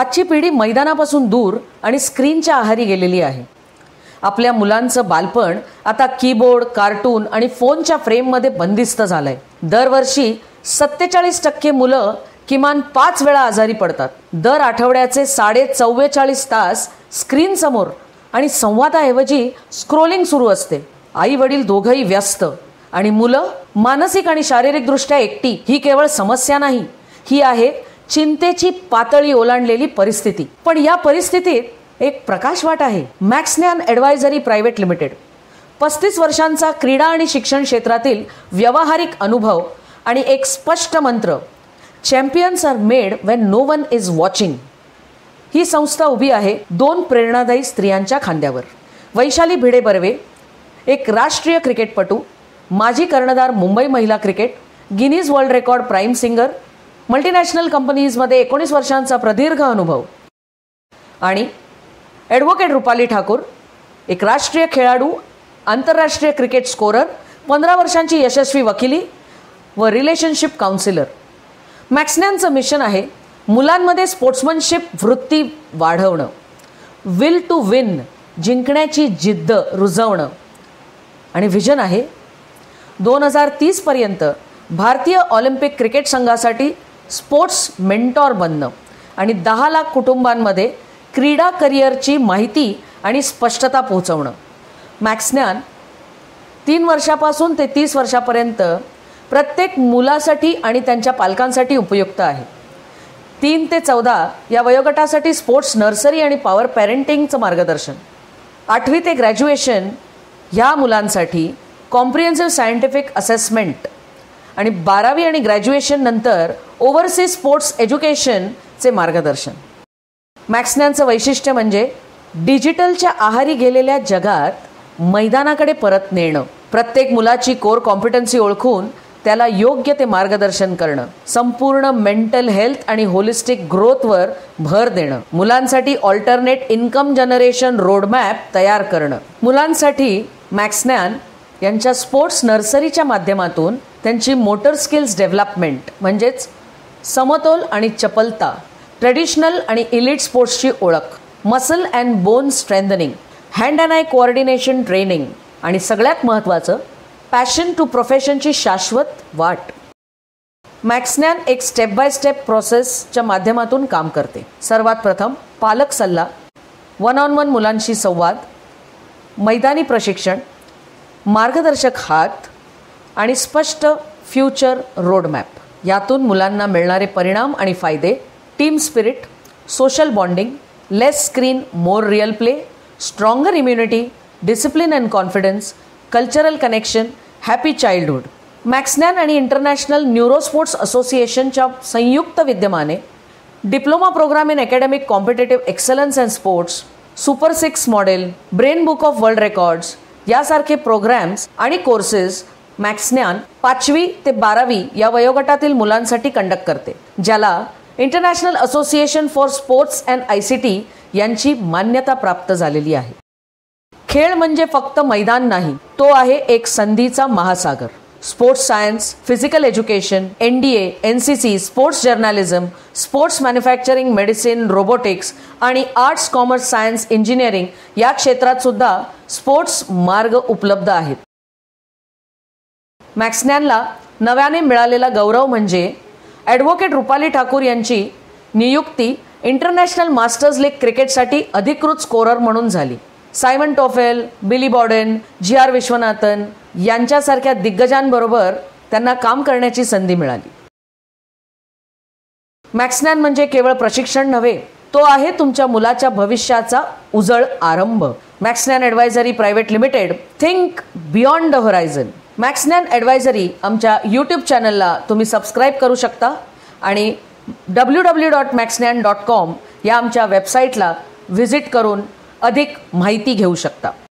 आजची पिढी मैदानापासून दूर आणि स्क्रीनच्या आहारी गेलेली आहे. आपल्या मुलांचं बालपण आता कीबोर्ड, कार्टून आणि फोनच्या फ्रेममध्ये बंदिस्त झालंय. दरवर्षी 47% मुलं किमान 5 वेळा आजारी पडतात. दर आठवड्याचे 44.5 तास स्क्रीन समोर आणि संवादाऐवजी स्क्रोलिंग सुरू असते. आई वडील दोघंही व्यस्त आणि मुलं मानसिक आणि शारीरिकदृष्ट्या एकटी. ही केवळ समस्या नाही, ही आहे चिंतेची पातळी ओलांडलेली परिस्थिती. पण या परिस्थितीत एक प्रकाशवाट आहे. मॅक्सनॅन ॲडवायझरी प्रायव्हेट लिमिटेड 35 वर्षांचा क्रीडा आणि शिक्षण क्षेत्रातील व्यावहारिक अनुभव आणि एक स्पष्ट मंत्र, champions are made when no one is watching. ही संस्था उभी आहे 2 प्रेरणादायी स्त्रियांच्या खांद्यावर. वैशाली भिडे बर्वे, एक राष्ट्रीय क्रिकेटपटू, माजी कर्णधार मुंबई महिला cricket, Guinness world record prime singer, multinational कंपनीजमध्ये 19 वर्षांचा प्रदीर्घ अनुभव, आणि ॲडव्होकेट रुपाली ठाकूर, एक राष्ट्रीय खेळाडू, आंतरराष्ट्रीय क्रिकेट स्कोरर, 15 वर्षांची यशस्वी वकिली व रिलेशनशिप काउन्सिलर. मॅक्सनॅनचं मिशन आहे मुलांमध्ये स्पोर्ट्समनशिप वृत्ती वाढवणं, विल टू विन, जिंकण्याची जिद्द रुजवणं, आणि व्हिजन आहे 2030 पर्यंत भारतीय ऑलिम्पिक क्रिकेट संघासाठी स्पोर्ट्स मेंटॉर बनणं आणि 10 लाख कुटुंबांमध्ये क्रीडा करिअरची माहिती आणि स्पष्टता पोहोचवणं. मॅक्सनॅन 3 वर्षापासून ते 30 वर्षापर्यंत प्रत्येक मुलासाठी आणि त्यांच्या पालकांसाठी उपयुक्त आहे. 3 ते 14 या वयोगटासाठी स्पोर्ट्स नर्सरी आणि पॉवर पॅरेंटिंगचं मार्गदर्शन, 8वी ते ग्रॅज्युएशन ह्या मुलांसाठी कॉम्प्रिहेन्सिव्ह सायंटिफिक असेसमेंट, आणि 12वी आणि ग्रॅज्युएशन नंतर ओव्हरसीज स्पोर्ट्स एज्युकेशनचे मार्गदर्शन. मॅक्सनॅनचं वैशिष्ट्य म्हणजे डिजिटलच्या आहारी गेलेल्या जगात मैदानाकडे परत नेणं, प्रत्येक मुलाची कोर कॉम्पिटन्सी ओळखून त्याला योग्य ते मार्गदर्शन करणं, संपूर्ण मेंटल हेल्थ आणि होलिस्टिक ग्रोथवर भर देणं, मुलांसाठी ऑल्टरनेट इन्कम जनरेशन रोडमॅप तयार करणं. मुलांसाठी मॅक्सनॅन यांच्या स्पोर्ट्स नर्सरीच्या माध्यमातून त्यांची मोटर स्किल्स डेव्हलपमेंट म्हणजेच समतोल आणि चपलता, ट्रेडिशनल आणि इलिट स्पोर्ट्सची ओळख, muscle and bone strengthening, hand and I coordination training, आणि सगळ्यात महत्त्वाचं पॅशन टू प्रोफेशनची शाश्वत वाट. मॅक्सनॅन एक स्टेप बाय स्टेप प्रोसेसच्या माध्यमातून काम करते. सर्वात प्रथम पालक सल्ला, 1-on-1 मुलांशी संवाद, मैदानी प्रशिक्षण, मार्गदर्शक हात आणि स्पष्ट फ्युचर रोडमॅप. यातून मुलांना मिळणारे परिणाम आणि फायदे: team spirit, social bonding, less screen more real play, stronger immunity, discipline and confidence, cultural connection, happy childhood. Maxnan आणि इंटरनॅशनल न्यूरोस्पोर्ट्स असोसिएशनच्या संयुक्त विद्यमाने diploma programme in academic competitive excellence and sports, super 6 model, brain book of world records यासारखे programmes आणि courses Maxnan 5वी ते 12वी या वयोगटातील मुलांसाठी कंडक्ट करते, ज्याला international association for sports and ICT यांची मान्यता प्राप्त झालेली आहे. खेळ म्हणजे फक्त मैदान नाही, तो आहे एक संधीचा महासागर. Sports science, physical education, NDA, NCC, sports journalism, sports manufacturing, medicine, robotics आणि आर्ट्स, कॉमर्स, सायन्स, इंजिनिअरिंग या क्षेत्रात सुद्धा स्पोर्ट्स मार्ग उपलब्ध आहेत. मॅक्सनॅनला नव्याने मिळालेला गौरव म्हणजे ॲडव्होकेट रुपाली ठाकूर यांची नियुक्ती इंटरनॅशनल मास्टर्स लीग क्रिकेटसाठी अधिकृत स्कोरर म्हणून झाली. सायमन टॉफेल, बिली बॉडेन, GR विश्वनाथन यांच्यासारख्या दिग्गजांबरोबर त्यांना काम करण्याची संधी मिळाली. मॅक्सनॅन म्हणजे केवळ प्रशिक्षण नव्हे, तो आहे तुमच्या मुलाच्या भविष्याचा उजळ आरंभ. Maxnan advisory private limited, think beyond the horizon. Maxnan advisory आमच्या YouTube चॅनलला तुम्ही सबस्क्राईब करू शकता आणि www.maxnan.com या आमच्या वेबसाईटला व्हिजिट करून अधिक माहिती घेऊ शकता.